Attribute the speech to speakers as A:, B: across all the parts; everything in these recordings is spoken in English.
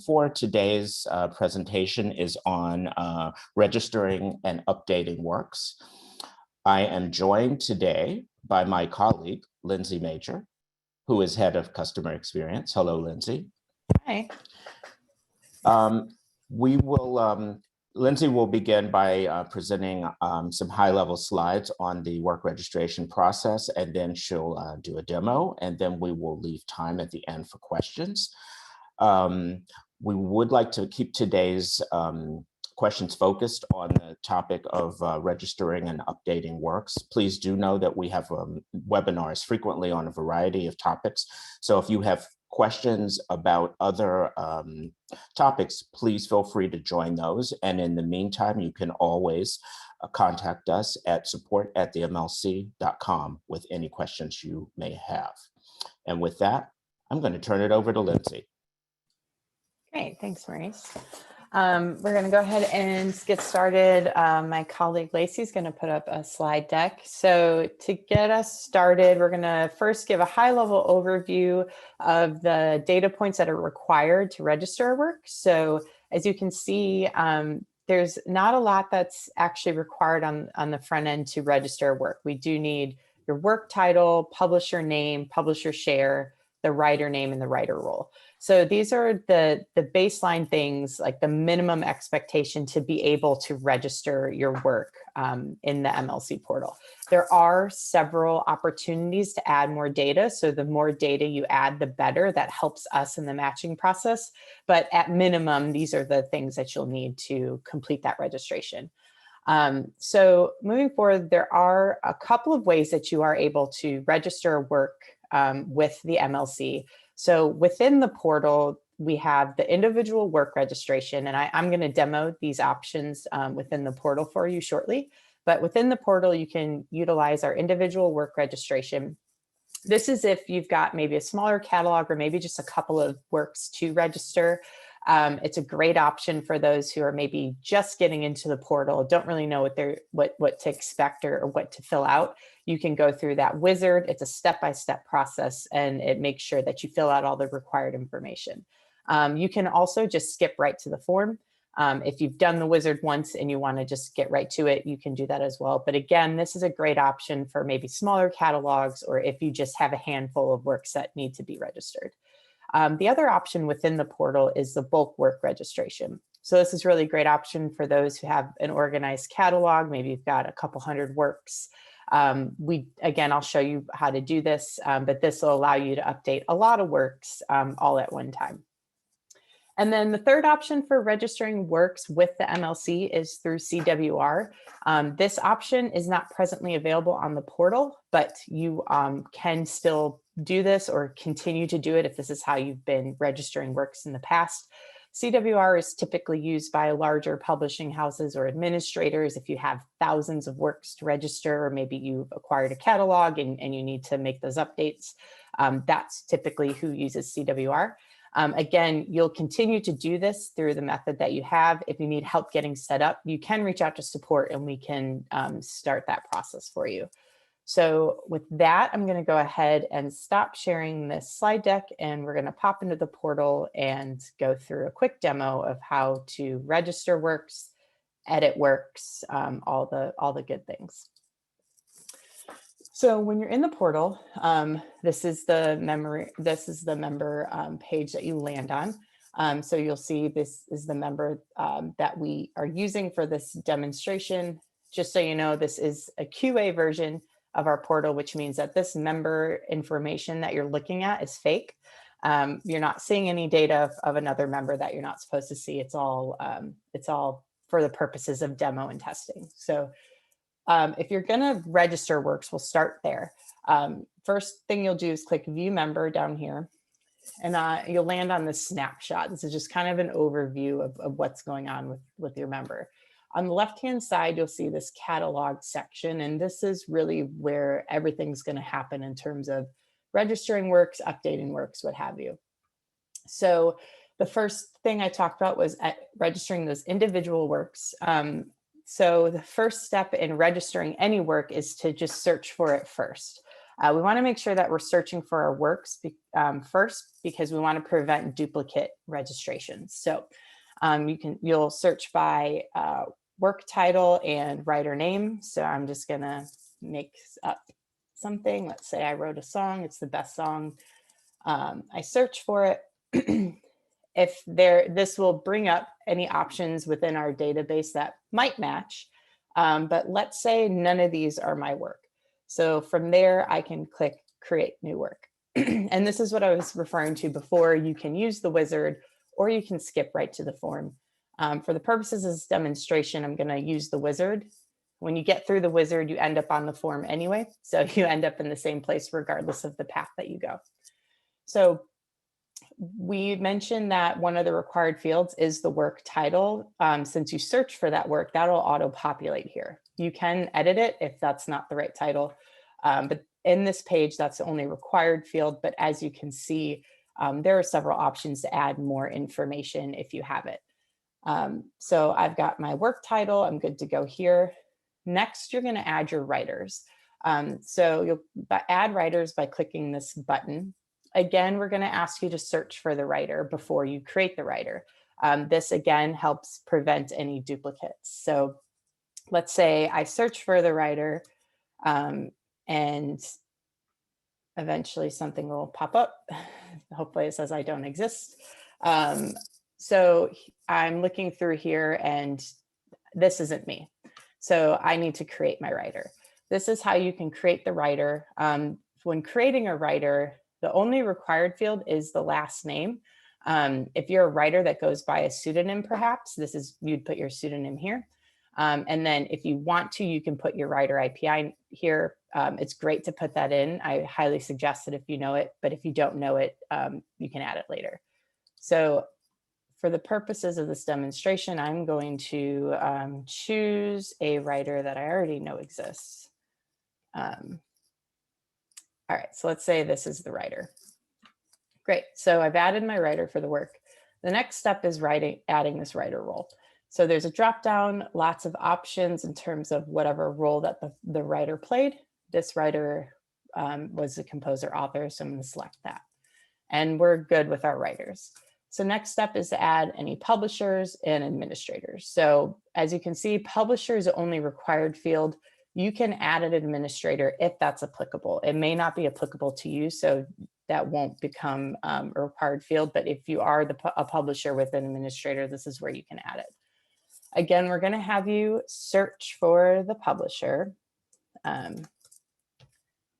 A: for today's presentation is on registering and updating works. I am joined today by my colleague, Lindsay Major, who is head of customer experience. Hello, Lindsay.
B: Hi.
A: Lindsay will begin by presenting some high-level slides on the work registration process, and then she'll do a demo, and then we will leave time at the end for questions. We would like to keep today's questions focused on the topic of registering and updating works. Please do know that we have webinars frequently on a variety of topics. So if you have questions about other topics, please feel free to join those. And in the meantime, you can always contact us at support@themlc.com with any questions you may have. And with that, I'm going to turn it over to Lindsay.
B: Great, thanks, Maurice. We're going to go ahead and get started. My colleague Lacey is going to put up a slide deck. So to get us started, we're going to first give a high-level overview of the data points that are required to register a work. So as you can see, there's not a lot that's actually required on the front end to register a work. We do need your work title, publisher name, publisher share, the writer name, and the writer role. So these are the baseline things, like the minimum expectation to be able to register your work in the MLC portal. There are several opportunities to add more data. So the more data you add, the better. That helps us in the matching process. But at minimum, these are the things that you'll need to complete that registration. So moving forward, there are a couple of ways that you are able to register a work with the MLC. So within the portal, we have the individual work registration, and I'm going to demo these options within the portal for you shortly. But within the portal, you can utilize our individual work registration. This is if you've got maybe a smaller catalog or maybe just a couple of works to register. It's a great option for those who are maybe just getting into the portal, don't really know what to expect or what to fill out. You can go through that wizard. It's a step-by-step process, and it makes sure that you fill out all the required information. You can also just skip right to the form. If you've done the wizard once and you want to just get right to it, you can do that as well. But again, this is a great option for maybe smaller catalogs, or if you just have a handful of works that need to be registered. The other option within the portal is the bulk work registration. So this is really a great option for those who have an organized catalog. Maybe you've got a couple hundred works. Again, I'll show you how to do this, but this will allow you to update a lot of works all at one time. And then the third option for registering works with the MLC is through CWR. This option is not presently available on the portal, but you can still do this or continue to do it if this is how you've been registering works in the past. CWR is typically used by larger publishing houses or administrators if you have thousands of works to register, or maybe you've acquired a catalog and you need to make those updates. That's typically who uses CWR. Again, you'll continue to do this through the method that you have. If you need help getting set up, you can reach out to support and we can start that process for you. So with that, I'm going to go ahead and stop sharing this slide deck, and we're going to pop into the portal and go through a quick demo of how to register works, edit works, all the good things. So when you're in the portal, this is the member page that you land on. So you'll see this is the member that we are using for this demonstration. Just so you know, this is a QA version of our portal, which means that this member information that you're looking at is fake. You're not seeing any data of another member that you're not supposed to see. It's all for the purposes of demo and testing. So if you're going to register works, we'll start there. First thing you'll do is click View Member down here, and you'll land on this snapshot. This is just kind of an overview of what's going on with your member. On the left-hand side, you'll see this catalog section, and this is really where everything's going to happen in terms of registering works, updating works, what have you. So the first thing I talked about was registering those individual works. So the first step in registering any work is to just search for it first. We want to make sure that we're searching for our works first, because we want to prevent duplicate registrations. So you'll search by work title and writer name. So I'm just gonna make up something. Let's say I wrote a song, it's the best song. I search for it. This will bring up any options within our database that might match. But let's say none of these are my work. So from there, I can click create new work. And this is what I was referring to before. You can use the wizard or you can skip right to the form. For the purposes of this demonstration, I'm going to use the wizard. When you get through the wizard, you end up on the form anyway. So you end up in the same place regardless of the path that you go. So we mentioned that one of the required fields is the work title. Since you search for that work, that'll auto-populate here. You can edit it if that's not the right title. But in this page, that's the only required field. But as you can see, there are several options to add more information if you have it. So I've got my work title. I'm good to go here. Next, you're going to add your writers. So you'll add writers by clicking this button. Again, we're going to ask you to search for the writer before you create the writer. This again helps prevent any duplicates. So let's say I search for the writer and eventually something will pop up. Hopefully it says I don't exist. So I'm looking through here and this isn't me. So I need to create my writer. This is how you can create the writer. When creating a writer, the only required field is the last name. If you're a writer that goes by a pseudonym, perhaps, you'd put your pseudonym here. And then if you want to, you can put your writer IPI here. It's great to put that in. I highly suggest it if you know it, but if you don't know it, you can add it later. So for the purposes of this demonstration, I'm going to choose a writer that I already know exists. All right, so let's say this is the writer. Great, so I've added my writer for the work. The next step is adding this writer role. So there's a drop down, lots of options in terms of whatever role that the writer played. This writer was the composer author, so I'm going to select that. And we're good with our writers. So next step is to add any publishers and administrators. So as you can see, publisher is the only required field. You can add an administrator if that's applicable. It may not be applicable to you, so that won't become a required field. But if you are a publisher with an administrator, this is where you can add it. Again, we're going to have you search for the publisher, and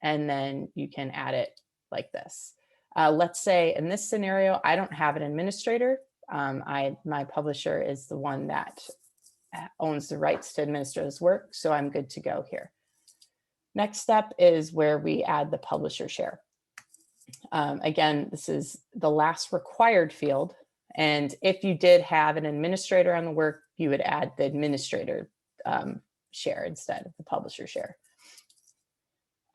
B: then you can add it like this. Let's say in this scenario, I don't have an administrator. My publisher is the one that owns the rights to administer this work, so I'm good to go here. Next step is where we add the publisher share. Again, this is the last required field, and if you did have an administrator on the work, you would add the administrator share instead of the publisher share.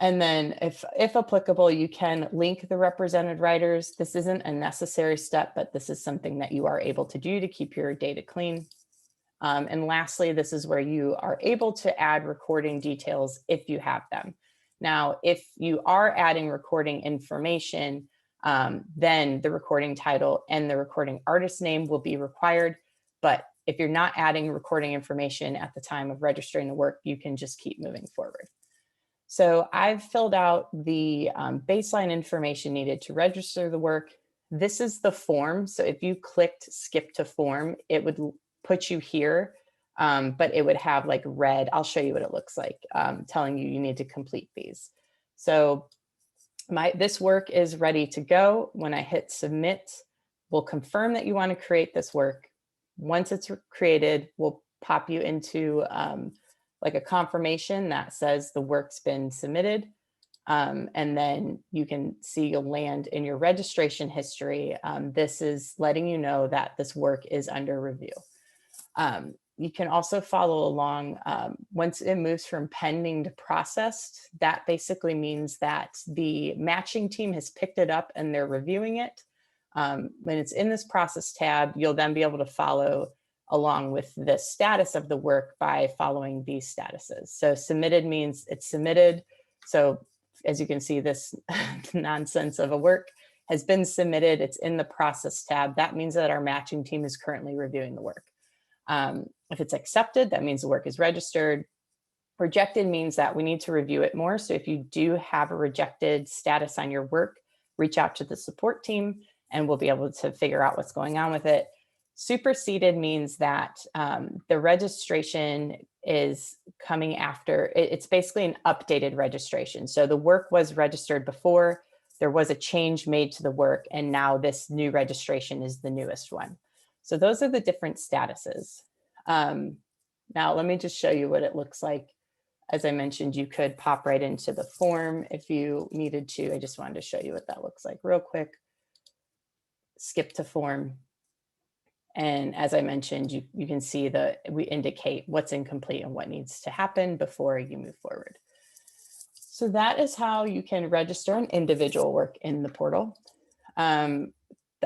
B: And then if applicable, you can link the represented writers. This isn't a necessary step, but this is something that you are able to do to keep your data clean. And lastly, this is where you are able to add recording details if you have them. Now, if you are adding recording information, then the recording title and the recording artist name will be required. But if you're not adding recording information at the time of registering the work, you can just keep moving forward. So I've filled out the baseline information needed to register the work. This is the form. So if you clicked skip to form, it would put you here, but it would have like red. I'll show you what it looks like, telling you need to complete these. So this work is ready to go. When I hit submit, we'll confirm that you want to create this work. Once it's created, we'll pop you into like a confirmation that says the work's been submitted. And then you can see you'll land in your registration history. This is letting you know that this work is under review. You can also follow along once it moves from pending to processed. That basically means that the matching team has picked it up and they're reviewing it. When it's in this process tab, you'll then be able to follow along with the status of the work by following these statuses. So submitted means it's submitted. So as you can see, this nonsense of a work has been submitted. It's in the process tab. That means that our matching team is currently reviewing the work. If it's accepted, that means the work is registered. Rejected means that we need to review it more. So if you do have a rejected status on your work, reach out to the support team and we'll be able to figure out what's going on with it. Superseded means that the registration is coming after, it's basically an updated registration. So the work was registered before, there was a change made to the work, and now this new registration is the newest one. So those are the different statuses. Now let me just show you what it looks like. As I mentioned, you could pop right into the form if you needed to. I just wanted to show you what that looks like real quick. Skip to form. And as I mentioned, you can see that we indicate what's incomplete and what needs to happen before you move forward. So that is how you can register an individual work in the portal. The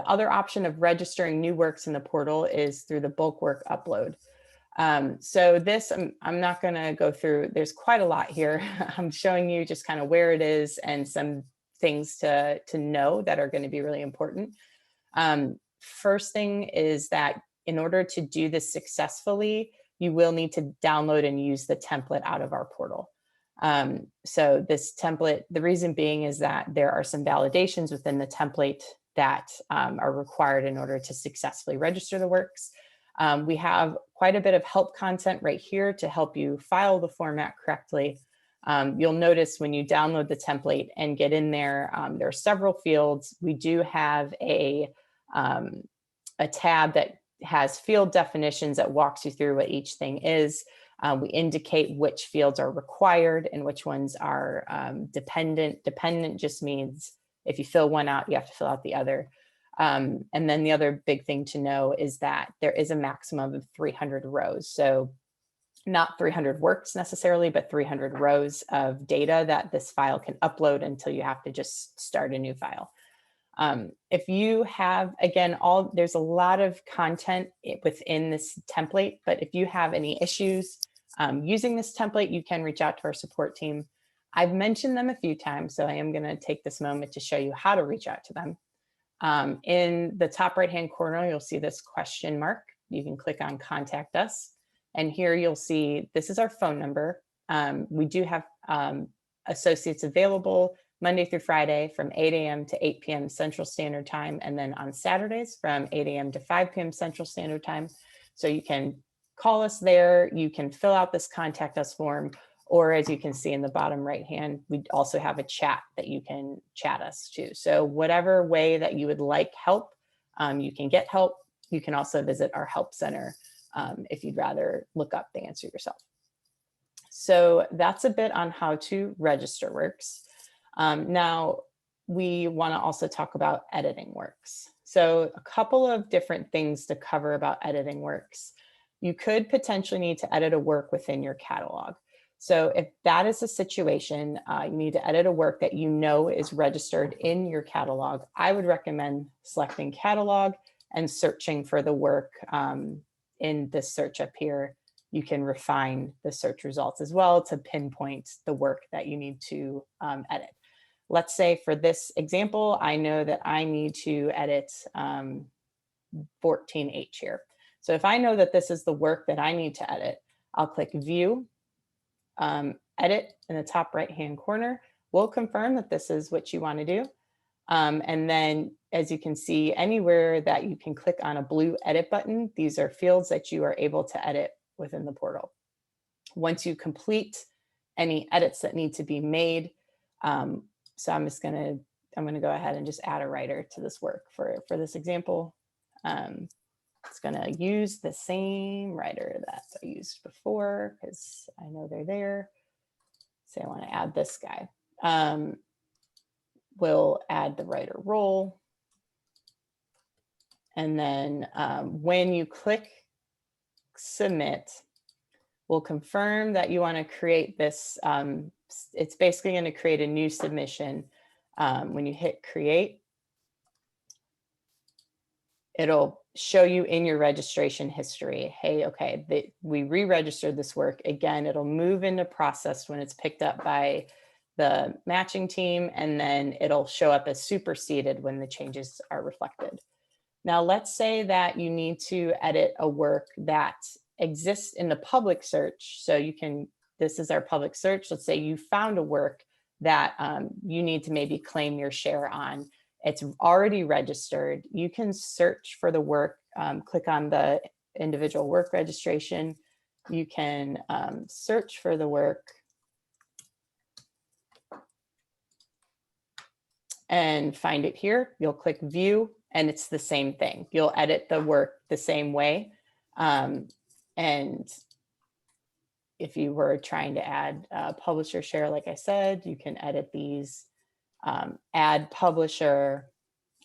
B: other option of registering new works in the portal is through the bulk work upload. So this, I'm not going to go through, there's quite a lot here. I'm showing you just kind of where it is and some things to know that are going to be really important. First thing is that in order to do this successfully, you will need to download and use the template out of our portal. So this template, the reason being is that there are some validations within the template that are required in order to successfully register the works. We have quite a bit of help content right here to help you file the format correctly. You'll notice when you download the template and get in there, there are several fields. We do have a tab that has field definitions that walks you through what each thing is. We indicate which fields are required and which ones are dependent. Dependent just means if you fill one out, you have to fill out the other. And then the other big thing to know is that there is a maximum of 300 rows. So not 300 works necessarily, but 300 rows of data that this file can upload until you have to just start a new file. If you have, again, there's a lot of content within this template, but if you have any issues using this template, you can reach out to our support team. I've mentioned them a few times, so I am going to take this moment to show you how to reach out to them. In the top right-hand corner, you'll see this question mark. You can click on Contact Us. And here you'll see, this is our phone number. We do have associates available Monday through Friday from 8 a.m. to 8 p.m. Central Standard Time, and then on Saturdays from 8 a.m. to 5 p.m. Central Standard Time. So you can call us there. You can fill out this Contact Us form, or as you can see in the bottom right hand, we also have a chat that you can chat us to. So whatever way that you would like help, you can get help. You can also visit our help center if you'd rather look up the answer yourself. So that's a bit on how to register works. Now, we want to also talk about editing works. So a couple of different things to cover about editing works. You could potentially need to edit a work within your catalog. So if that is a situation, you need to edit a work that you know is registered in your catalog, I would recommend selecting catalog and searching for the work in this search up here. You can refine the search results as well to pinpoint the work that you need to edit. Let's say for this example, I know that I need to edit 14H here. So if I know that this is the work that I need to edit, I'll click View, Edit in the top right-hand corner. We'll confirm that this is what you want to do. And then, as you can see, anywhere that you can click on a blue Edit button, these are fields that you are able to edit within the portal. Once you complete any edits that need to be made, so I'm going to go ahead and just add a writer to this work for this example. It's going to use the same writer that I used before because I know they're there. Say I want to add this guy. We'll add the writer role. And then when you click submit, we'll confirm that you want to create this. It's basically going to create a new submission. When you hit create, it'll show you in your registration history, hey, okay, we re-registered this work. Again, it'll move into process when it's picked up by the matching team, and then it'll show up as superseded when the changes are reflected. Now, let's say that you need to edit a work that exists in the public search. So you can, this is our public search. Let's say you found a work that you need to maybe claim your share on. It's already registered. You can search for the work, click on the individual work registration. You can search for the work and find it here. You'll click view, and it's the same thing. You'll edit the work the same way. And if you were trying to add publisher share, like I said, you can edit these, add publisher,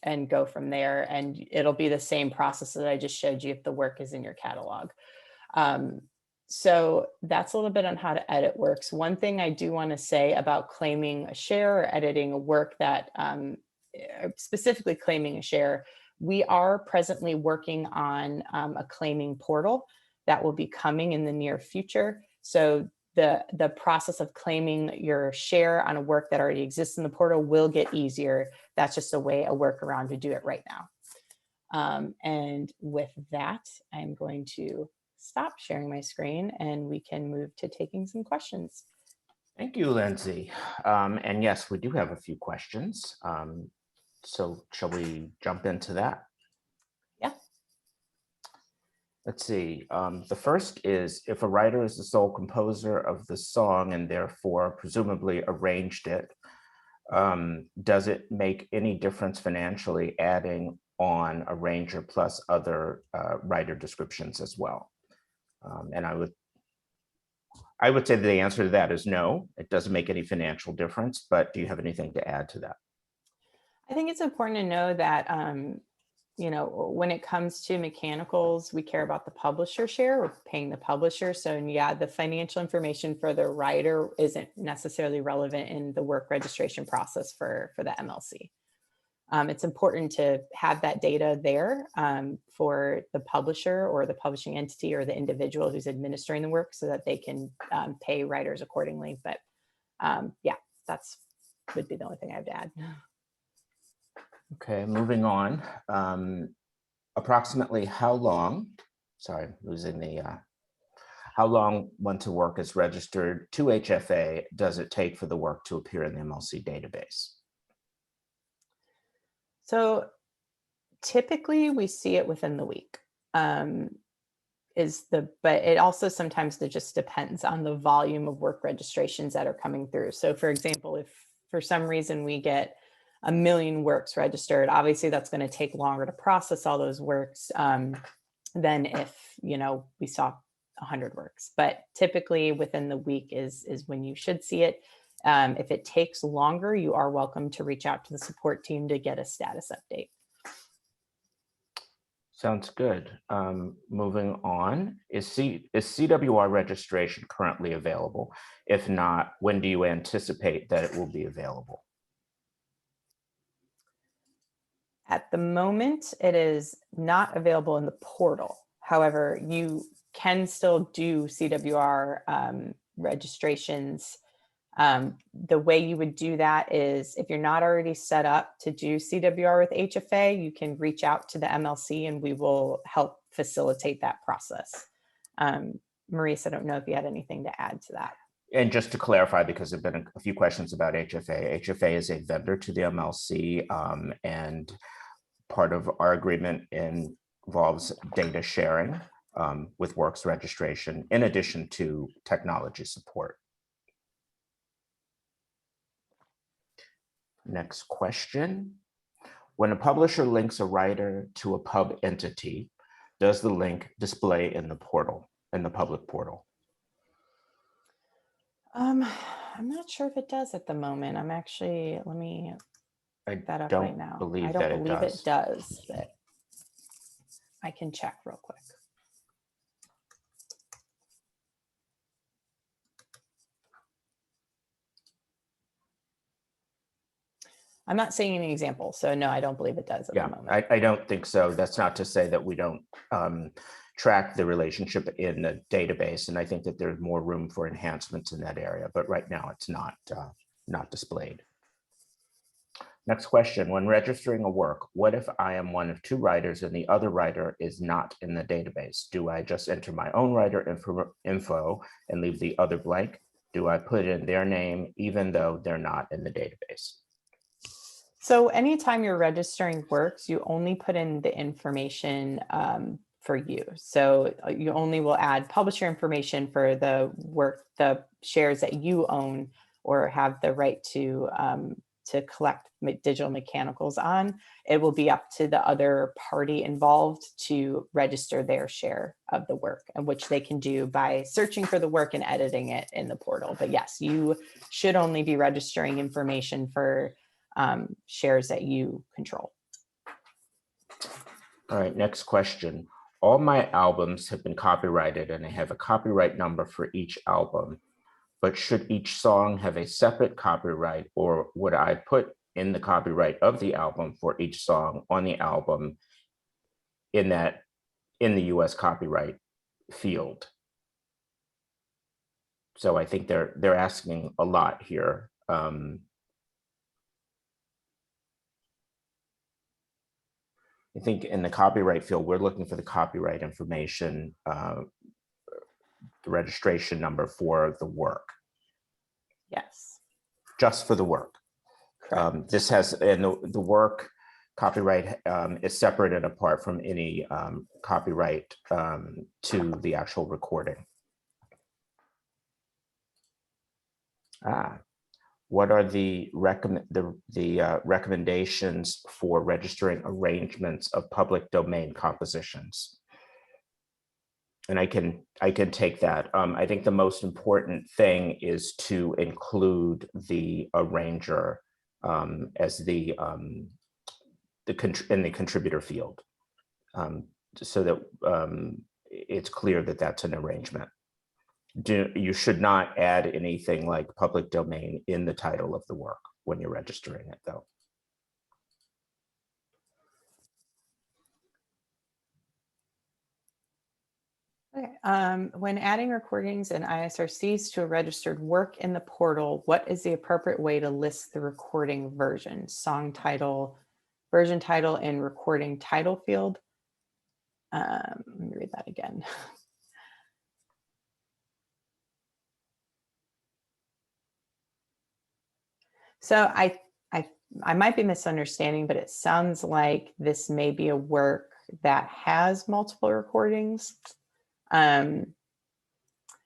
B: and go from there. And it'll be the same process that I just showed you if the work is in your catalog. So that's a little bit on how to edit works. One thing I do want to say about claiming a share or editing a work that specifically claiming a share, we are presently working on a claiming portal that will be coming in the near future. So the process of claiming your share on a work that already exists in the portal will get easier. That's just a way, a workaround to do it right now. And with that, I'm going to stop sharing my screen and we can move to taking some questions.
A: Thank you, Lindsay. And yes, we do have a few questions. So shall we jump into that?
B: Yeah.
A: Let's see. The first is, if a writer is the sole composer of the song and therefore presumably arranged it, does it make any difference financially adding on arranger plus other writer descriptions as well? And I would say the answer to that is no, it doesn't make any financial difference, but do you have anything to add to that?
B: I think it's important to know that, you know, when it comes to mechanicals, we care about the publisher share, we're paying the publisher. So yeah, the financial information for the writer isn't necessarily relevant in the work registration process for the MLC. It's important to have that data there for the publisher or the publishing entity or the individual who's administering the work so that they can pay writers accordingly. But yeah, that's would be the only thing I have to add.
A: Okay, moving on. Approximately how long, sorry, losing the, how long once a work is registered to HFA does it take for the work to appear in the MLC database?
B: So typically we see it within the week. But it also sometimes just depends on the volume of work registrations that are coming through. So for example, if for some reason we get 1 million works registered, obviously that's going to take longer to process all those works than if, you know, we saw 100 works. But typically within the week is when you should see it. If it takes longer, you are welcome to reach out to the support team to get a status update.
A: Sounds good. Moving on, is CWR registration currently available? If not, when do you anticipate that it will be available?
B: At the moment, it is not available in the portal. However, you can still do CWR registrations. The way you would do that is if you're not already set up to do CWR with HFA, you can reach out to the MLC and we will help facilitate that process. Maurice, I don't know if you had anything to add to that.
A: And just to clarify, because there have been a few questions about HFA, HFA is a vendor to the MLC, and part of our agreement involves data sharing with works registration, in addition to technology support. Next question. When a publisher links a writer to a pub entity, does the link display in the portal, in the public portal?
B: I'm not sure if it does at the moment. I'm actually, let me look that up right now. I don't believe it does, but I can check real quick. I'm not seeing any example, so no, I don't believe it does at the moment.
A: I don't think so. That's not to say that we don't track the relationship in the database, and I think that there's more room for enhancements in that area, but right now it's not not displayed. Next question, when registering a work, what if I am one of two writers and the other writer is not in the database? Do I just enter my own writer info and leave the other blank? Do I put in their name even though they're not in the database?
B: So anytime you're registering works, you only put in the information for you. So you only will add publisher information for the work, the shares that you own or have the right to collect digital mechanicals on. It will be up to the other party involved to register their share of the work, and which they can do by searching for the work and editing it in the portal. But yes, you should only be registering information for shares that you control.
A: All right, next question. All my albums have been copyrighted and I have a copyright number for each album, but should each song have a separate copyright, or would I put in the copyright of the album for each song on the album in the US copyright field? So I think they're asking a lot here. I think in the copyright field, we're looking for the copyright information, the registration number for the work.
B: Yes.
A: Just for the work. This has, and the work copyright is separate and apart from any copyright to the actual recording. What are the recommendations for registering arrangements of public domain compositions? And I can take that. I think the most important thing is to include the arranger as in the contributor field, so that it's clear that that's an arrangement. You should not add anything like public domain in the title of the work when you're registering it, though.
B: Okay. When adding recordings and ISRCs to a registered work in the portal, what is the appropriate way to list the recording version? Song title, version title, and recording title field. Let me read that again. So I might be misunderstanding, but it sounds like this may be a work that has multiple recordings.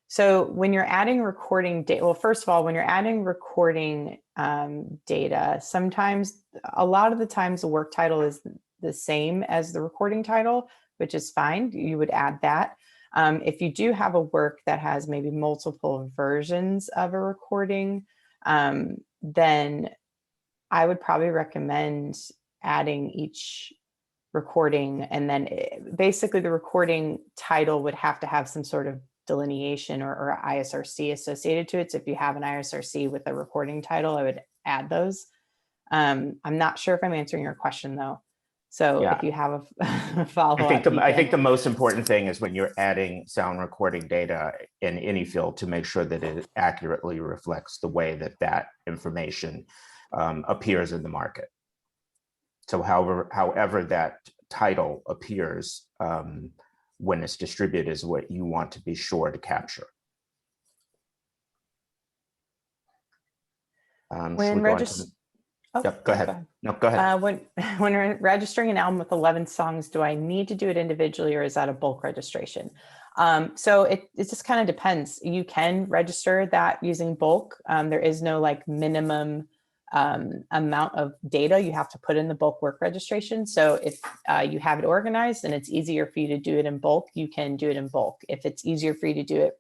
B: So when you're adding recording data, well, first of all, when you're adding recording data, sometimes, a lot of the times the work title is the same as the recording title, which is fine. You would add that. If you do have a work that has maybe multiple versions of a recording, then I would probably recommend adding each recording, and then basically the recording title would have to have some sort of delineation or ISRC associated to it. So if you have an ISRC with a recording title, I would add those. I'm not sure if I'm answering your question though. So yeah, if you have a follow-up.
A: I think the most important thing is when you're adding sound recording data in any field to make sure that it accurately reflects the way that that information appears in the market. So however that title appears when it's distributed is what you want to be sure to capture.
B: When
A: go ahead. No, go ahead.
B: When registering an album with 11 songs, do I need to do it individually, or is that a bulk registration? So it just kind of depends. You can register that using bulk. There is no like minimum amount of data you have to put in the bulk work registration. So if you have it organized and it's easier for you to do it in bulk, you can do it in bulk. If it's easier for you to do it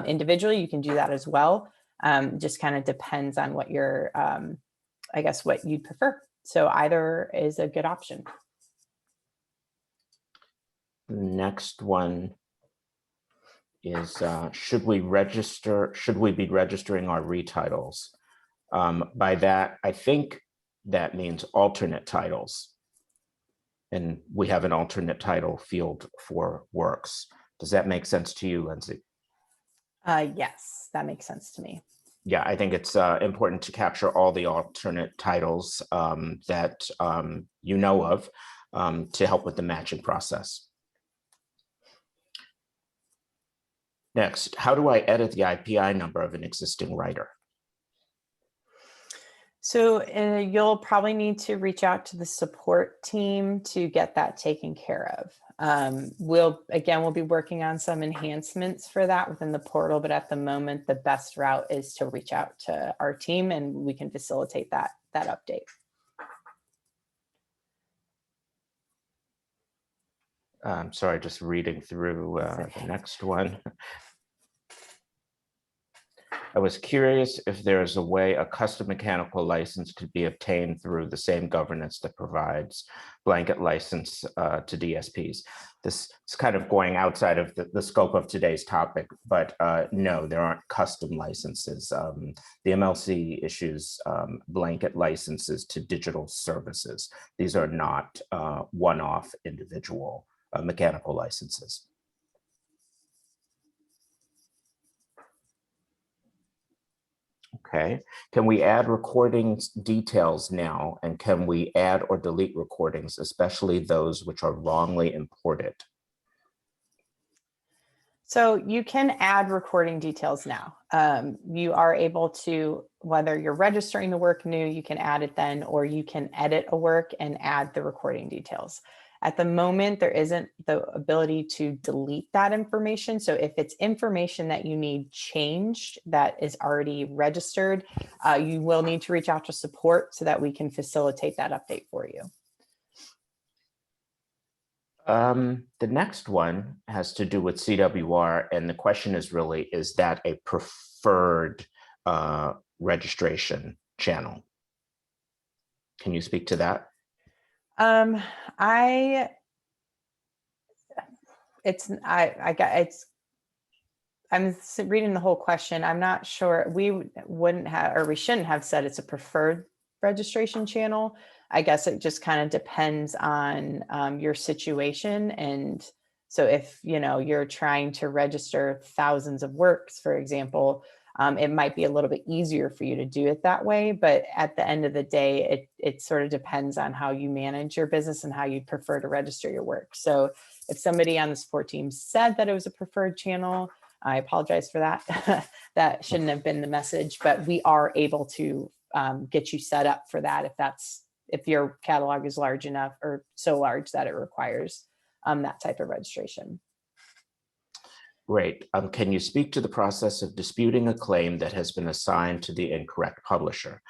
B: individually, you can do that as well. Just kind of depends on what your, I guess, what you'd prefer. So either is a good option.
A: Next one is, should we be registering our retitles? By that, I think that means alternate titles. And we have an alternate title field for works. Does that make sense to you, Lindsay?
B: Yes, that makes sense to me.
A: Yeah, I think it's important to capture all the alternate titles that you know of to help with the matching process. Next, how do I edit the IPI number of an existing writer?
B: So you'll probably need to reach out to the support team to get that taken care of. We'll be working on some enhancements for that within the portal, but at the moment, the best route is to reach out to our team and we can facilitate that update.
A: I'm sorry, just reading through the next one. I was curious if there is a way a custom mechanical license could be obtained through the same governance that provides blanket license to DSPs. This is kind of going outside of the scope of today's topic, but no, there aren't custom licenses. The MLC issues blanket licenses to digital services. These are not one-off individual mechanical licenses. Okay, can we add recordings details now? And can we add or delete recordings, especially those which are wrongly imported?
B: So you can add recording details now. You are able to, whether you're registering the work new, you can add it then, or you can edit a work and add the recording details. At the moment, there isn't the ability to delete that information. So if it's information that you need changed that is already registered, you will need to reach out to support so that we can facilitate that update for you.
A: The next one has to do with CWR, and the question is really, is that a preferred registration channel? Can you speak to that? I'm
B: reading the whole question. I'm not sure. We wouldn't have, or we shouldn't have said it's a preferred registration channel. I guess it just kind of depends on your situation. And so if, you're trying to register thousands of works, for example, it might be a little bit easier for you to do it that way. But at the end of the day, it sort of depends on how you manage your business and how you prefer to register your work. So if somebody on the support team said that it was a preferred channel, I apologize for that. That shouldn't have been the message, but we are able to get you set up for that if your catalog is large enough or so large that it requires that type of registration.
A: Great. Can you speak to the process of disputing a claim that has been assigned to the incorrect publisher?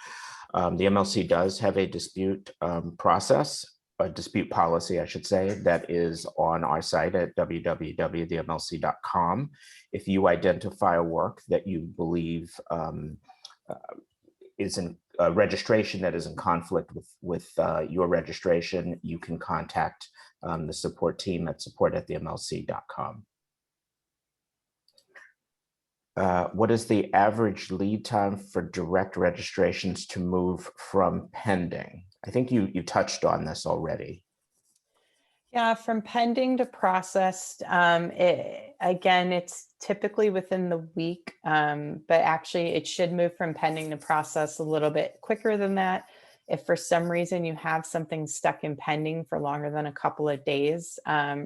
A: The MLC does have a dispute process, a dispute policy, I should say, that is on our site at www.themlc.com. If you identify a work that you believe is in registration that is in conflict with your registration, you can contact the support team at support@themlc.com. What is the average lead time for direct registrations to move from pending? I think you touched on this already.
B: Yeah, from pending to processed, again, it's typically within the week, but actually it should move from pending to process a little bit quicker than that. If for some reason you have something stuck in pending for longer than a couple of days,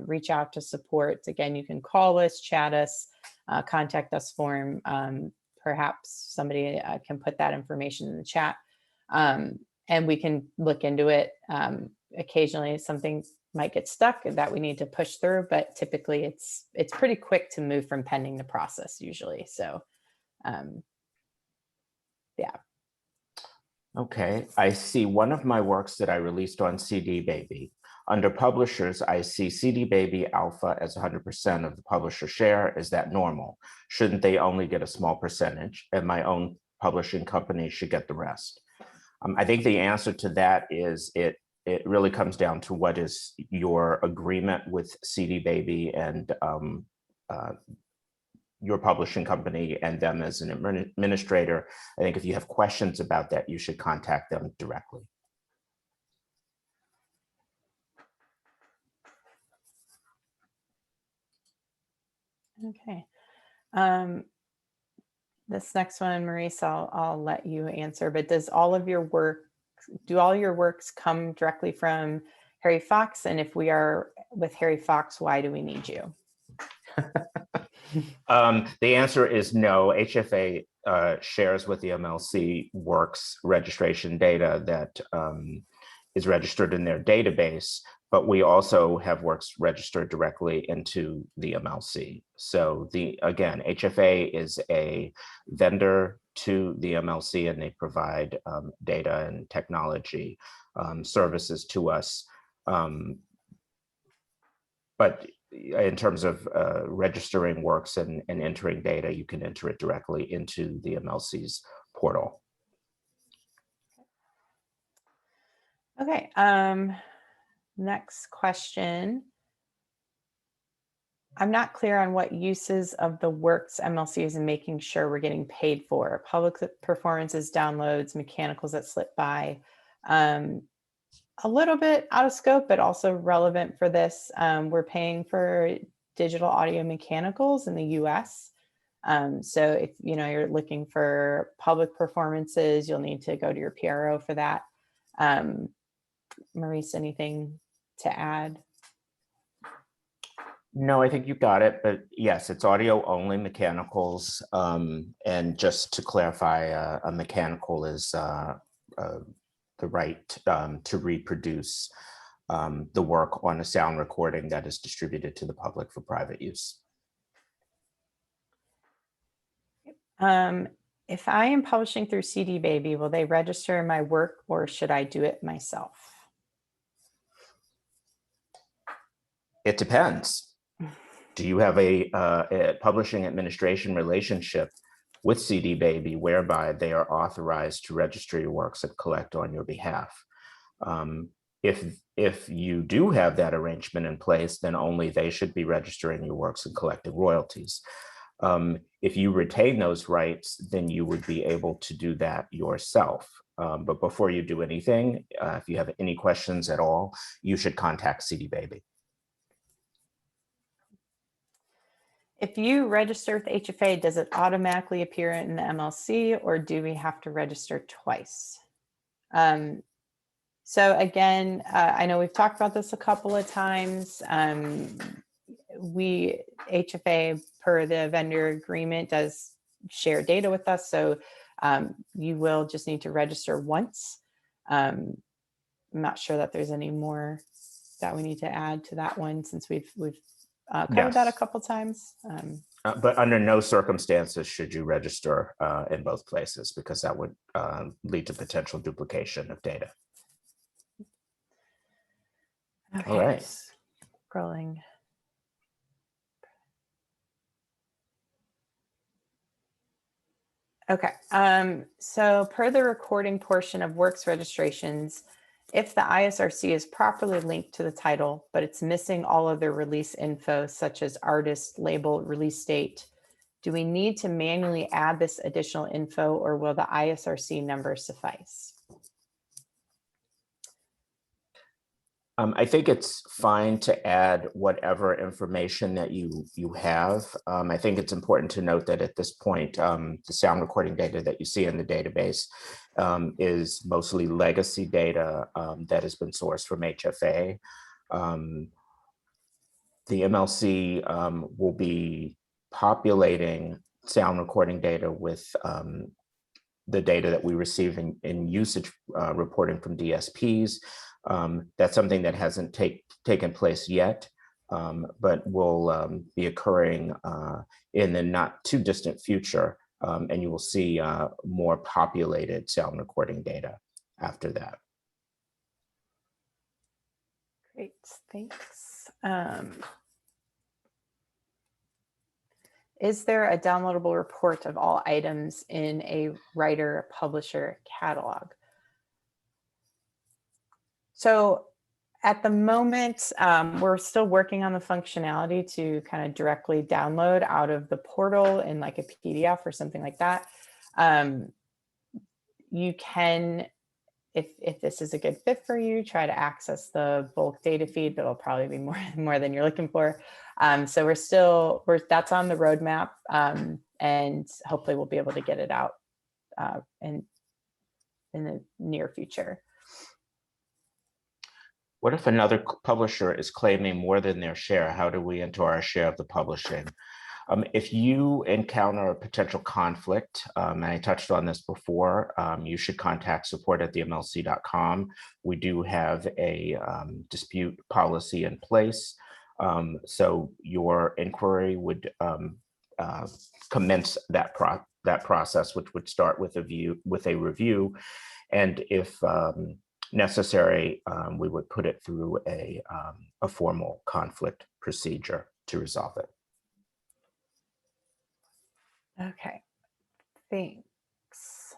B: reach out to support. Again, you can call us, chat us, contact us form. Perhaps somebody can put that information in the chat and we can look into it. Occasionally something might get stuck that we need to push through, but typically it's pretty quick to move from pending to process usually. So yeah.
A: Okay, I see one of my works that I released on CD Baby. Under publishers, I see CD Baby Alpha as 100% of the publisher share. Is that normal? Shouldn't they only get a small percentage and my own publishing company should get the rest? I think the answer to that is it really comes down to what is your agreement with CD Baby and your publishing company and them as an administrator. I think if you have questions about that, you should contact them directly.
B: Okay. this next one, Maurice, I'll let you answer, but do all your works come directly from Harry Fox? And if we are with Harry Fox, why do we need you?
A: The answer is no. HFA shares with the MLC works registration data that is registered in their database, but we also have works registered directly into the MLC. So again, HFA is a vendor to the MLC, and they provide data and technology services to us. But in terms of registering works and entering data, you can enter it directly into the MLC's portal.
B: Okay, next question. I'm not clear on what uses of the works MLC is in making sure we're getting paid for. Public performances, downloads, mechanicals that slip by. A little bit out of scope, but also relevant for this. We're paying for digital audio mechanicals in the US. So if you're looking for public performances, you'll need to go to your PRO for that. Maurice, anything to add?
A: No, I think you got it, but yes, it's audio only mechanicals. And just to clarify, a mechanical is the right to reproduce the work on a sound recording that is distributed to the public for private use.
B: If I am publishing through CD Baby, will they register my work or should I do it myself?
A: It depends. Do you have a publishing administration relationship with CD Baby whereby they are authorized to register your works and collect on your behalf? If you do have that arrangement in place, then only they should be registering your works and collecting royalties. If you retain those rights, then you would be able to do that yourself. But before you do anything, if you have any questions at all, you should contact CD Baby.
B: If you register with HFA, does it automatically appear in the MLC or do we have to register twice? So again, I know we've talked about this a couple of times. HFA, per the vendor agreement, does share data with us. So you will just need to register once. I'm not sure that there's any more that we need to add to that one since we've covered that a couple times.
A: But under no circumstances should you register in both places, because that would lead to potential duplication of data.
B: Okay.
A: All right.
B: Scrolling. Okay. So per the recording portion of works registrations, if the ISRC is properly linked to the title, but it's missing all other release info, such as artist, label, release date, do we need to manually add this additional info or will the ISRC number suffice?
A: I think it's fine to add whatever information that you have. I think it's important to note that at this point, the sound recording data that you see in the database is mostly legacy data that has been sourced from HFA. The MLC will be populating sound recording data with the data that we receive in usage reporting from DSPs. That's something that hasn't taken place yet, but will be occurring in the not too distant future. And you will see more populated sound recording data after that.
B: Great, thanks. Is there a downloadable report of all items in a writer-publisher catalog? So at the moment, we're still working on the functionality to kind of directly download out of the portal in like a PDF or something like that. You can, if this is a good fit for you, try to access the bulk data feed, but it'll probably be more than you're looking for. So that's on the roadmap. And and hopefully we'll be able to get it out in the near future.
A: What if another publisher is claiming more than their share? How do we enter our share of the publishing? If you encounter a potential conflict, and I touched on this before, you should contact support@themlc.com. We do have a dispute policy in place. So your inquiry would commence that process, which would start with a review. And if necessary, we would put it through a formal conflict procedure to resolve it.
B: Okay, thanks.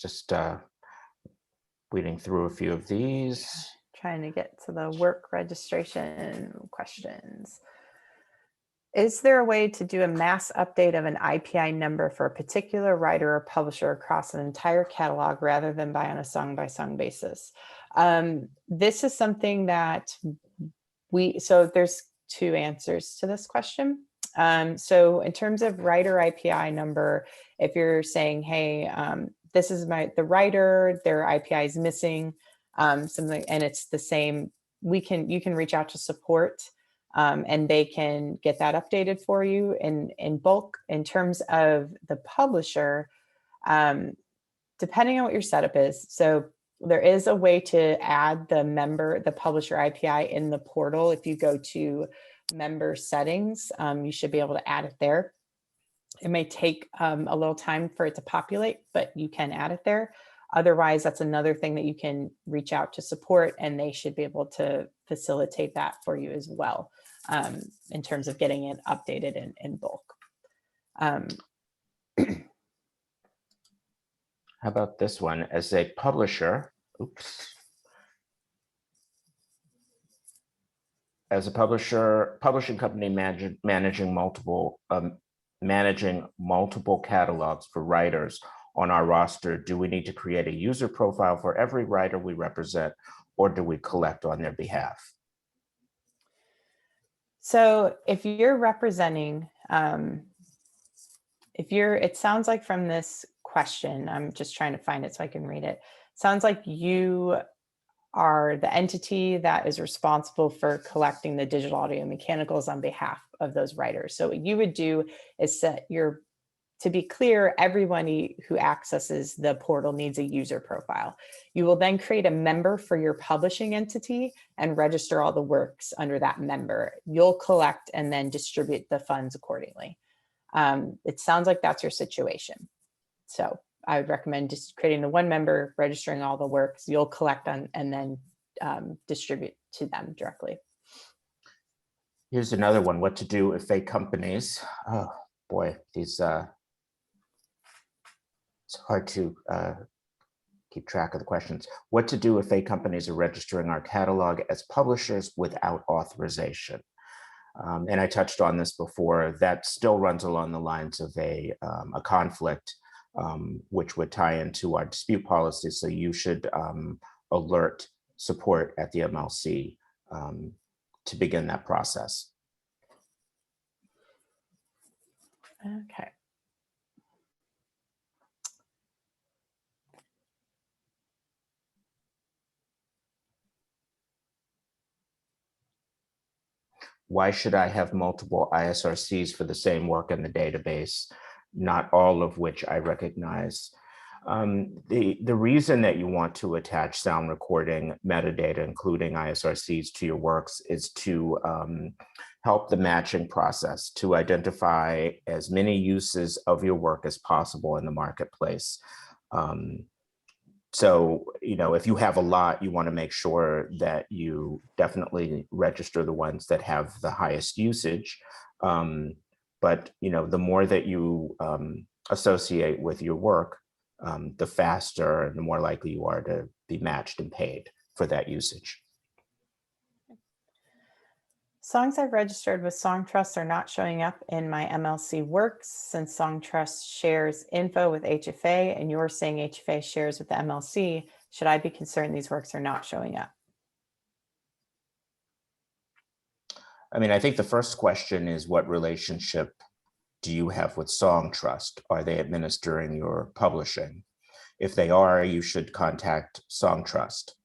A: Just weeding through a few of these.
B: Trying to get to the work registration questions. Is there a way to do a mass update of an IPI number for a particular writer or publisher across an entire catalog rather than on a song-by-song basis? This is something that so there's two answers to this question. So in terms of writer IPI number, if you're saying, hey, this is the writer, their IPI is missing, something, and it's the same, you can reach out to support and they can get that updated for you in bulk. In terms of the publisher, depending on what your setup is, so there is a way to add the publisher IPI in the portal. If you go to member settings, you should be able to add it there. It may take a little time for it to populate, but you can add it there. Otherwise, that's another thing that you can reach out to support, and they should be able to facilitate that for you as well, in terms of getting it updated in bulk.
A: How about this one? As a publisher, as a publishing company managing multiple catalogs for writers on our roster, do we need to create a user profile for every writer we represent, or do we collect on their behalf?
B: So if you're representing, it sounds like from this question, I'm just trying to find it so I can read it. Sounds like you are the entity that is responsible for collecting the digital audio mechanicals on behalf of those writers. So what you would do is to be clear, everyone who accesses the portal needs a user profile. You will then create a member for your publishing entity and register all the works under that member. You'll collect and then distribute the funds accordingly. It sounds like that's your situation. So I would recommend just creating the one member, registering all the works. You'll collect on and then distribute to them directly.
A: Here's another one: what to do if fake companies? Oh boy, these. It's hard to keep track of the questions. What to do if fake companies are registering our catalog as publishers without authorization? And I touched on this before. That still runs along the lines of a conflict, which would tie into our dispute policy. So you should alert support at the MLC to begin that process.
B: Okay.
A: Why should I have multiple ISRCs for the same work in the database, not all of which I recognize? The reason that you want to attach sound recording metadata, including ISRCs, to your works is to help the matching process, to identify as many uses of your work as possible in the marketplace. So, if you have a lot, you want to make sure that you definitely register the ones that have the highest usage. But, the more that you associate with your work, the faster and the more likely you are to be matched and paid for that usage.
B: Songs I've registered with Song Trust are not showing up in my MLC works since Song Trust shares info with HFA and you're saying HFA shares with the MLC. Should I be concerned these works are not showing up?
A: I mean, I think the first question is, what relationship do you have with Song Trust? Are they administering your publishing? If they are, you should contact Song Trust.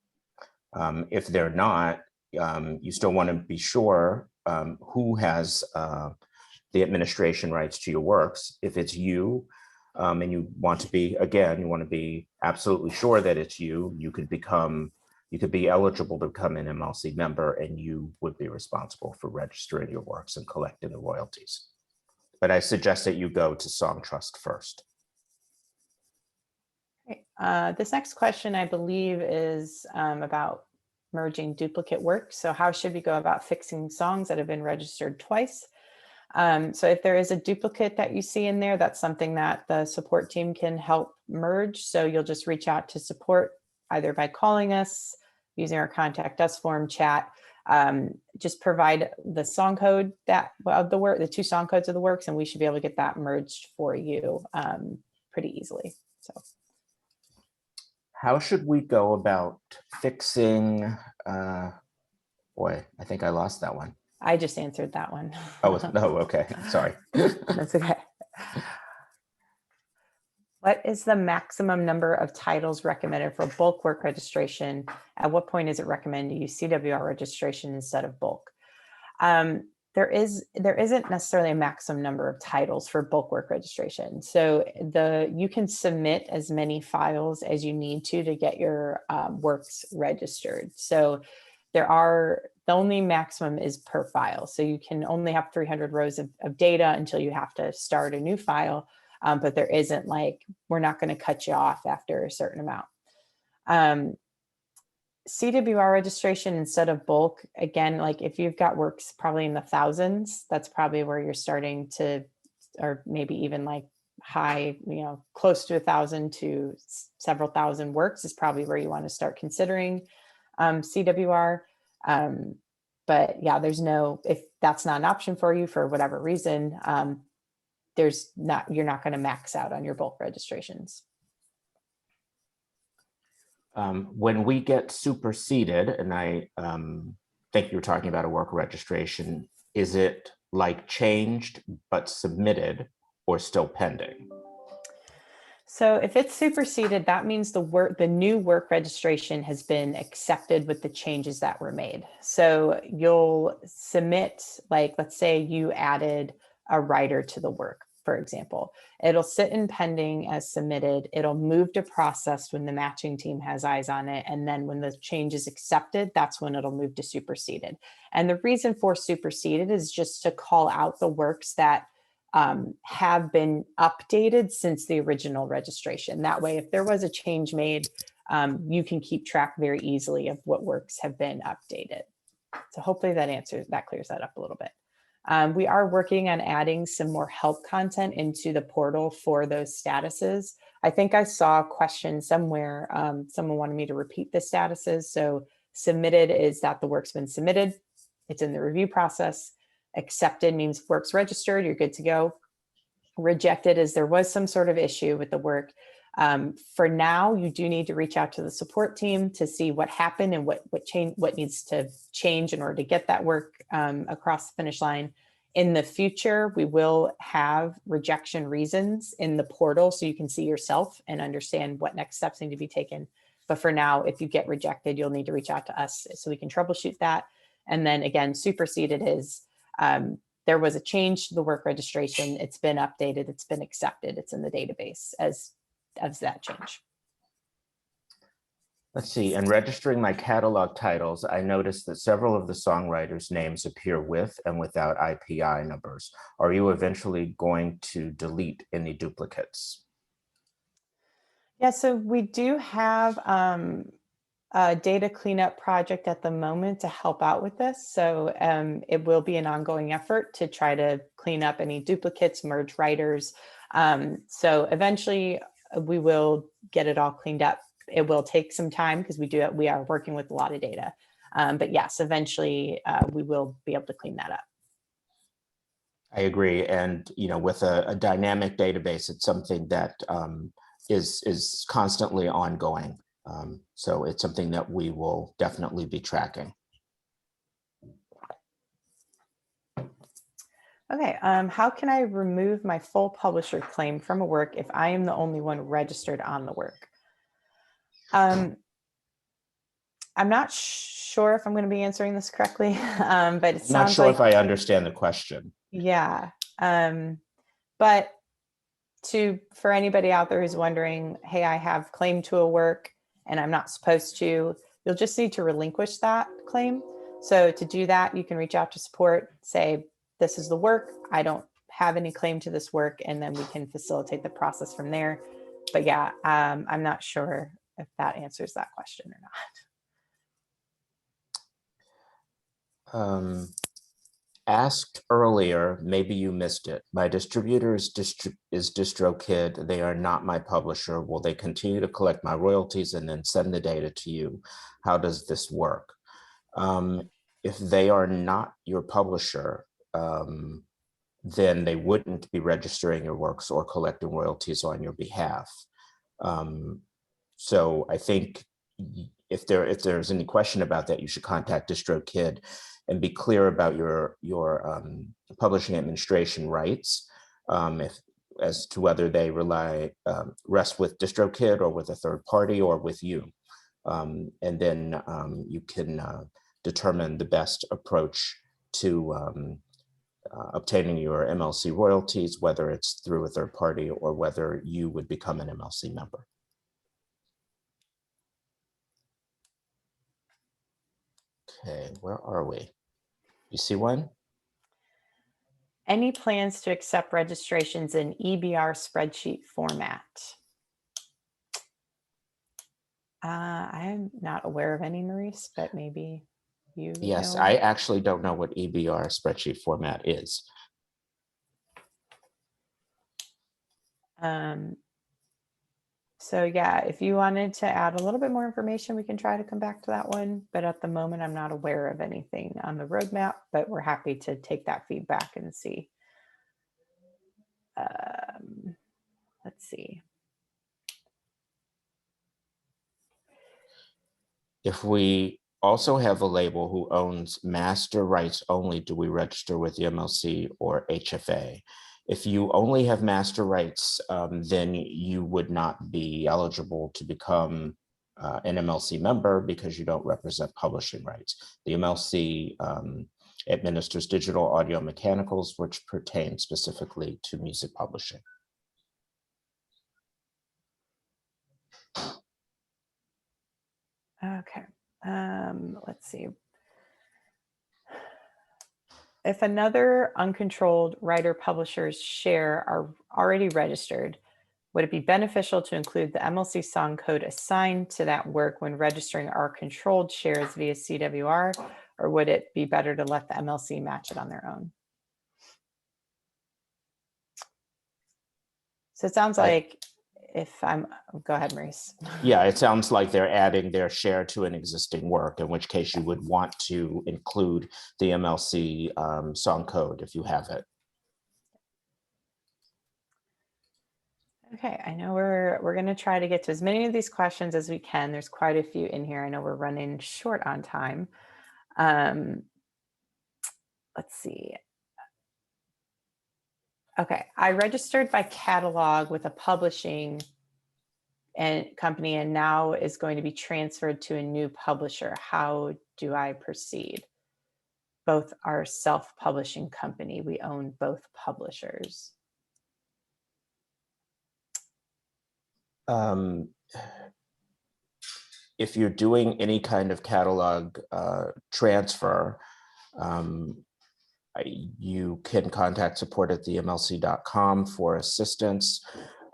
A: If they're not, you still want to be sure who has the administration rights to your works. If it's you, and you want to be, again, you want to be absolutely sure that it's you, you could be eligible to become an MLC member, and you would be responsible for registering your works and collecting the royalties. But I suggest that you go to Song Trust first.
B: Great. This next question, I believe, is about merging duplicate works. So how should we go about fixing songs that have been registered twice? So if there is a duplicate that you see in there, that's something that the support team can help merge. So you'll just reach out to support either by calling us, using our contact us form, chat, just provide the song code of the work, the 2 song codes of the works, and we should be able to get that merged for you pretty easily. So.
A: How should we go about fixing, boy, I think I lost that one.
B: I just answered that one.
A: Oh, no, okay, sorry.
B: That's okay. What is the maximum number of titles recommended for bulk work registration? At what point is it recommended to use CWR registration instead of bulk? There isn't necessarily a maximum number of titles for bulk work registration. So you can submit as many files as you need to get your works registered. So the only maximum is per file. So you can only have 300 rows of data until you have to start a new file. But there isn't like, we're not going to cut you off after a certain amount. CWR registration instead of bulk, again, like if you've got works probably in the thousands, that's probably where you're starting to, or maybe even like high, close to 1,000 to several thousand works is probably where you want to start considering CWR. But yeah, if that's not an option for you for whatever reason, you're not going to max out on your bulk registrations.
A: When we get superseded, and I think you're talking about a work registration, is it like changed but submitted or still pending?
B: So if it's superseded, that means the new work registration has been accepted with the changes that were made. So you'll submit, like, let's say you added a writer to the work, for example. It'll sit in pending as submitted. It'll move to processed when the matching team has eyes on it. And then when the change is accepted, that's when it'll move to superseded. And the reason for superseded is just to call out the works that have been updated since the original registration. That way, if there was a change made, you can keep track very easily of what works have been updated. So hopefully that clears that up a little bit. We are working on adding some more help content into the portal for those statuses. I think I saw a question somewhere. Someone wanted me to repeat the statuses. So submitted is that the work's been submitted. It's in the review process. Accepted means work's registered, you're good to go. Rejected is there was some sort of issue with the work. For now, you do need to reach out to the support team to see what happened and what needs to change in order to get that work across the finish line. In the future, we will have rejection reasons in the portal so you can see yourself and understand what next steps need to be taken. But for now, if you get rejected, you'll need to reach out to us so we can troubleshoot that. And then again, superseded is there was a change to the work registration. It's been updated. It's been accepted. It's in the database as that change.
A: Let's see, and registering my catalog titles, I noticed that several of the songwriters' names appear with and without IPI numbers. Are you eventually going to delete any duplicates?
B: Yeah, so we do have a data cleanup project at the moment to help out with this. So it will be an ongoing effort to try to clean up any duplicates, merge writers. So eventually we will get it all cleaned up. It will take some time because we are working with a lot of data. But yes, eventually we will be able to clean that up.
A: I agree. And, with a dynamic database, it's something that is constantly ongoing. So it's something that we will definitely be tracking.
B: Okay, how can I remove my full publisher claim from a work if I am the only one registered on the work? I'm not sure if I'm going to be answering this correctly, but it
A: I'm not
B: sounds
A: sure
B: like,
A: if I understand the question.
B: yeah. But for anybody out there who's wondering, hey, I have claim to a work and I'm not supposed to, you'll just need to relinquish that claim. So to do that, you can reach out to support, say, this is the work, I don't have any claim to this work, and then we can facilitate the process from there. But yeah, I'm not sure if that answers that question or not.
A: Asked earlier, maybe you missed it. My distributor is DistroKid. They are not my publisher. Will they continue to collect my royalties and then send the data to you? How does this work? If they are not your publisher, then they wouldn't be registering your works or collecting royalties on your behalf. So I think if there's any question about that, you should contact DistroKid and be clear about your publishing administration rights, as to whether they rest with DistroKid or with a third party or with you. And then you can determine the best approach to obtaining your MLC royalties, whether it's through a third party or whether you would become an MLC member. Okay, where are we? You see one?
B: Any plans to accept registrations in EBR spreadsheet format? I'm not aware of any, Maurice, but maybe you
A: Yes,
B: know.
A: I actually don't know what EBR spreadsheet format is.
B: So yeah, if you wanted to add a little bit more information, we can try to come back to that one. But at the moment, I'm not aware of anything on the roadmap, but we're happy to take that feedback and see. Let's see.
A: If we also have a label who owns master rights only, do we register with the MLC or HFA? If you only have master rights, then you would not be eligible to become an MLC member because you don't represent publishing rights. The MLC administers digital audio mechanicals, which pertain specifically to music publishing.
B: Okay, let's see. If another uncontrolled writer publisher's share are already registered, would it be beneficial to include the MLC Song Code assigned to that work when registering our controlled shares via CWR, or would it be better to let the MLC match it on their own? So it sounds like go ahead, Maurice.
A: Yeah, it sounds like they're adding their share to an existing work, in which case you would want to include the MLC Song Code if you have it.
B: Okay, I know we're going to try to get to as many of these questions as we can. There's quite a few in here. I know we're running short on time. Let's see. Okay, I registered by catalog with a publishing company and now is going to be transferred to a new publisher. How do I proceed? Both are self-publishing company. We own both publishers.
A: If you're doing any kind of catalog transfer, you can contact support at themlc.com for assistance.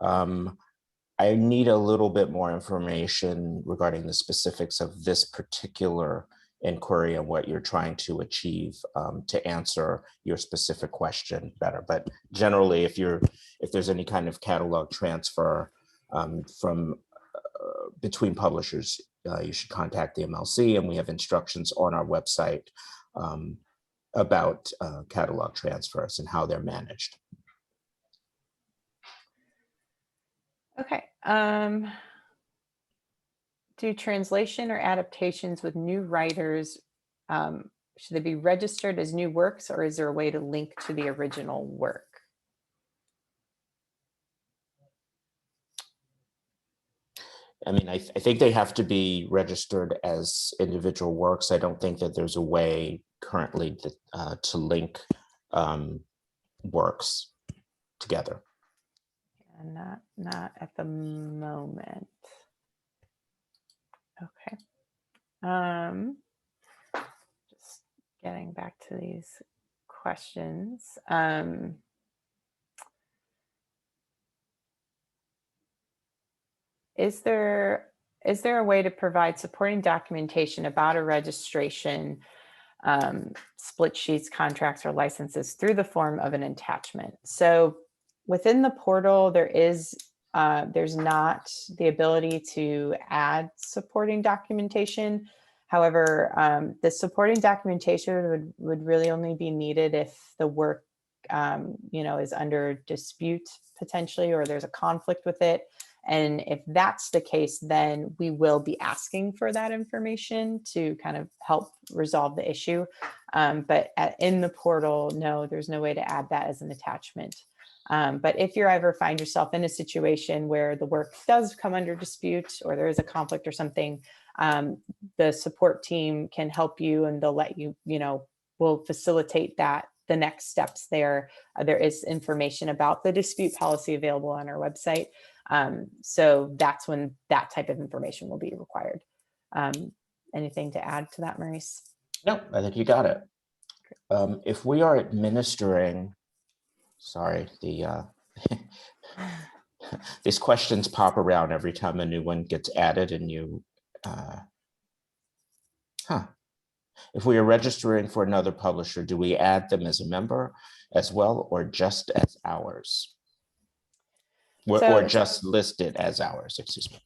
A: I need a little bit more information regarding the specifics of this particular inquiry and what you're trying to achieve to answer your specific question better. But generally, if there's any kind of catalog transfer from between publishers, you should contact the MLC, and we have instructions on our website about catalog transfers and how they're managed.
B: Okay. Do translation or adaptations with new writers, should they be registered as new works, or is there a way to link to the original work?
A: I mean, I think they have to be registered as individual works. I don't think that there's a way currently to link works together.
B: And not at the moment. Okay. Just getting back to these questions. Is there a way to provide supporting documentation about a registration, split sheets, contracts, or licenses through the form of an attachment? So within the portal, there's not the ability to add supporting documentation. However, the supporting documentation would really only be needed if the work is under dispute potentially, or there's a conflict with it. And if that's the case, then we will be asking for that information to kind of help resolve the issue. But in the portal, no, there's no way to add that as an attachment. But if you ever find yourself in a situation where the work does come under dispute, or there is a conflict or something, the support team can help you, and they'll let you, will facilitate the next steps there. There is information about the dispute policy available on our website. So that's when that type of information will be required. Anything to add to that, Maurice?
A: No, I think you got it. If we are administering, sorry, these questions pop around every time a new one gets added, and if we are registering for another publisher, do we add them as a member as well, or just as ours? Or just listed as ours, excuse me.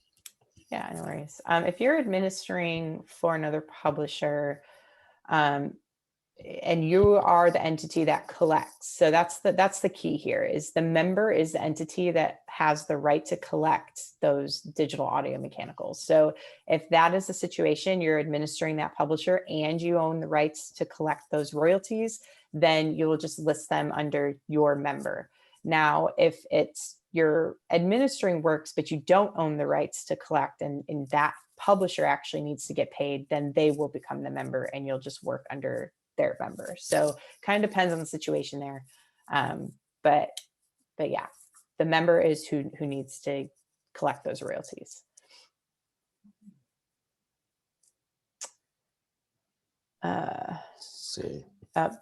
B: Yeah, no worries. If you're administering for another publisher, and you are the entity that collects, so that's the key here, is the member is the entity that has the right to collect those digital audio mechanicals. So if that is the situation, you're administering that publisher and you own the rights to collect those royalties, then you will just list them under your member. Now, if you're administering works, but you don't own the rights to collect, and that publisher actually needs to get paid, then they will become the member and you'll just work under their member. So kind of depends on the situation there. But yeah, the member is who needs to collect those royalties.
A: See.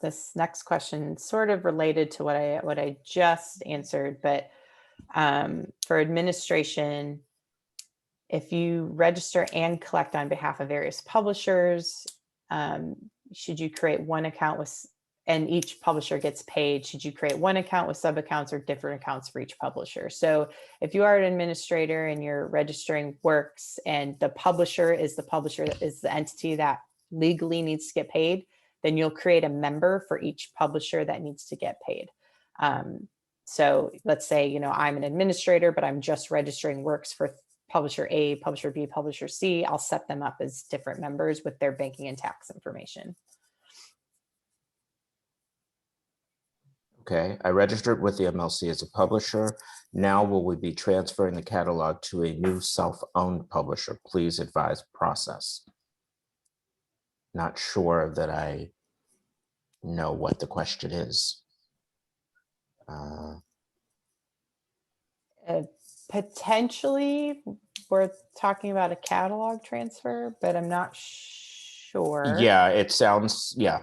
B: This next question sort of related to what I just answered, but for administration, if you register and collect on behalf of various publishers, should you create one account and each publisher gets paid? Should you create one account with sub accounts or different accounts for each publisher? So if you are an administrator and you're registering works, and the publisher is the entity that legally needs to get paid, then you'll create a member for each publisher that needs to get paid. So let's say, I'm an administrator, but I'm just registering works for publisher A, publisher B, publisher C. I'll set them up as different members with their banking and tax information.
A: Okay, I registered with the MLC as a publisher. Now will we be transferring the catalog to a new self-owned publisher? Please advise process. Not sure that I know what the question is.
B: Potentially, we're talking about a catalog transfer, but I'm not sure.
A: Yeah, it sounds, yeah.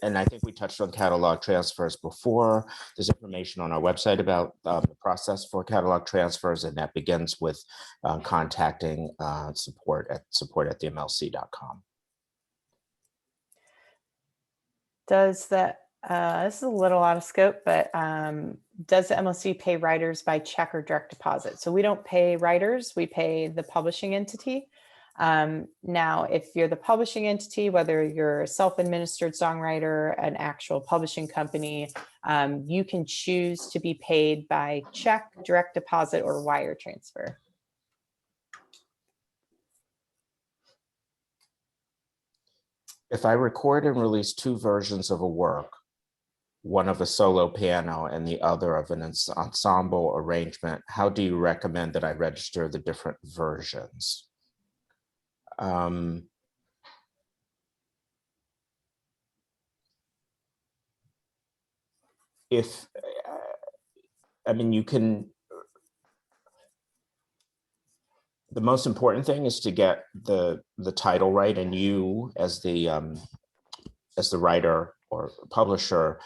A: And I think we touched on catalog transfers before. There's information on our website about the process for catalog transfers, and that begins with contacting support at support@themlc.com.
B: Does that, this is a little out of scope, but does the MLC pay writers by check or direct deposit? So we don't pay writers, we pay the publishing entity. Now, if you're the publishing entity, whether you're a self-administered songwriter, an actual publishing company, you can choose to be paid by check, direct deposit, or wire transfer.
A: If I record and release 2 versions of a work, one of a solo piano and the other of an ensemble arrangement, how do you recommend that I register the different versions? I mean, you can, the most important thing is to get the title right, and you as the writer or publisher,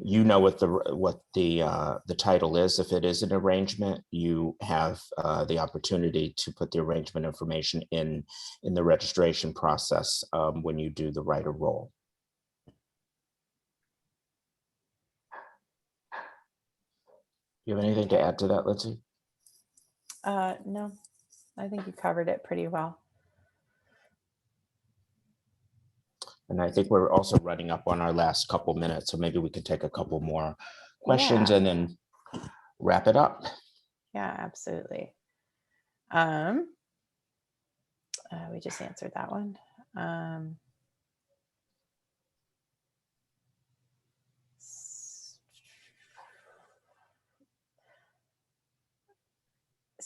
A: you know what the title is. If it is an arrangement, you have the opportunity to put the arrangement information in the registration process when you do the writer role. You have anything to add to that, Lindsay?
B: No, I think you covered it pretty well.
A: And I think we're also running up on our last couple minutes, so maybe we could take a couple more questions and then wrap it up.
B: Yeah, absolutely. We just answered that one.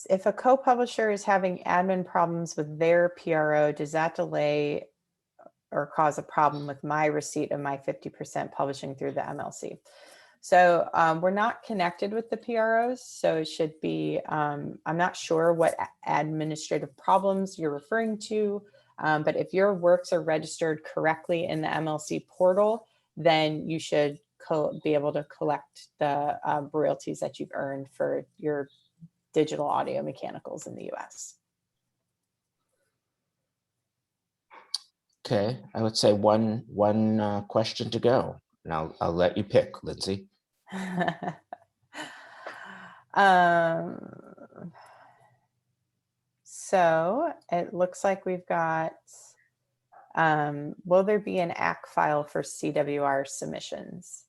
B: If a co-publisher is having admin problems with their PRO, does that delay or cause a problem with my receipt of my 50% publishing through the MLC? So we're not connected with the PROs, so it should be, I'm not sure what administrative problems you're referring to, but if your works are registered correctly in the MLC portal, then you should be able to collect the royalties that you've earned for your digital audio mechanicals in the US.
A: Okay, I would say one question to go, and I'll let you pick, Lindsay.
B: So it looks like we've got, will there be an ACK file for CWR submissions?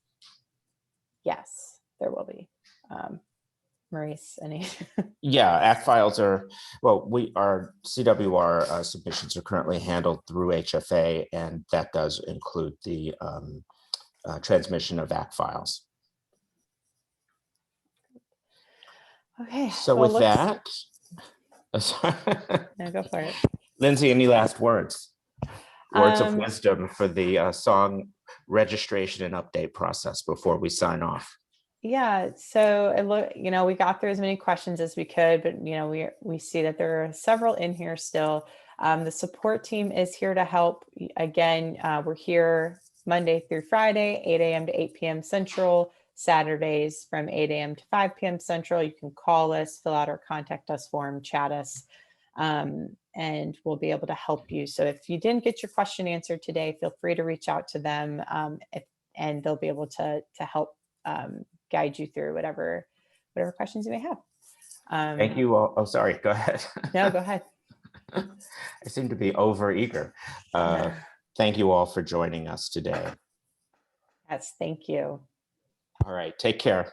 B: Yes, there will be. Maurice, any?
A: Yeah, ACK files are, well, our CWR submissions are currently handled through HFA, and that does include the transmission of ACK files.
B: Okay.
A: So with that,
B: no, go for it.
A: Lindsay, any last words? Words of wisdom for the song registration and update process before we sign off.
B: Yeah, so we got through as many questions as we could, but we see that there are several in here still. The support team is here to help. Again, we're here Monday through Friday, 8 a.m. to 8 p.m. Central, Saturdays from 8 a.m. to 5 p.m. Central. You can call us, fill out our contact us form, chat us, and we'll be able to help you. So if you didn't get your question answered today, feel free to reach out to them, and they'll be able to help guide you through whatever questions you may have.
A: Thank you all. Oh, sorry, go ahead.
B: No, go ahead.
A: I seem to be over eager. Thank you all for joining us today.
B: Yes, thank you.
A: All right, take care.